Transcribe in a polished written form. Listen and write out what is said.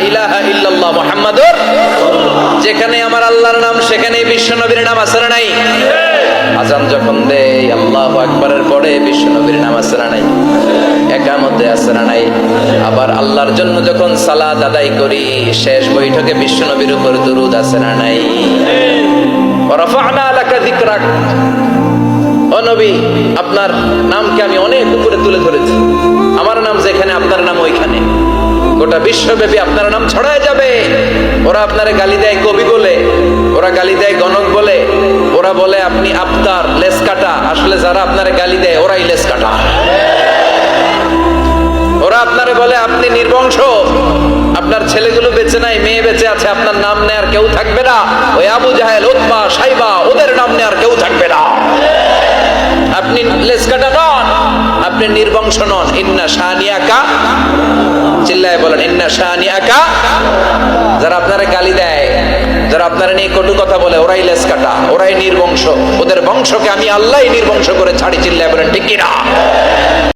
ইলাহা ইল্লাল্লাহ মুহাম্মাদুর, যেখানে আমার আল্লাহর নাম সেখানেই বিশ্ব নবীর নাম আছে না নাই? আজান যখন দেয় আল্লাহু আকবারের পরে বিশ্ব নবীর নাম আছে না নাই? একামতে আছে না নাই? আবার আল্লাহর জন্য যখন সালাত আদায় করি শেষ বৈঠকে বিশ্ব নবীর উপর দুরূদ আছে না নাই? ওয়া রাফা'না লাকা যিকরাক, ও নবী আপনার নামকে আমি অনেক উপরে তুলে ধরেছি, আমার নাম যেখানে আপনার নাম ওইখানে, গোটা বিশ্বব্যাপী আপনার নাম ছড়ায় যাবে। ওরা আপনারে গালি দেয় কবি বলে, ওরা গালি দেয় গণক বলে, ওরা বলে আপনি আফতার লেস কাটা, আসলে যারা আপনারে গালি দেয় ওরাই লেস কাটা। ওরা আপনারে বলে আপনি নির্বংশ, আপনার ছেলেগুলো বেঁচে নাই, মেয়ে বেঁচে আছে, আপনার নাম নেয়ার কেউ থাকবে না। ওই আবু জাহেল, উতবা, সাইবা, ওদের নাম নেয়ার কেউ থাকবে না। আপনি লেসকাটা নন, আপনি নির্বংশ নন। ইন্না শানিয়াকা, চিল্লায় বলেন ইন্না শানিয়াকা। যারা আপনারা গালি দেয়, যারা আপনারা নিয়ে কটু কথা বলে, ওরাই লেসকাটা, ওরাই নির্বংশ, ওদের বংশকে আমি আল্লাহই নির্বংশ করে ছাড়ি। চিল্লায় বলেন ঠিক কিনা?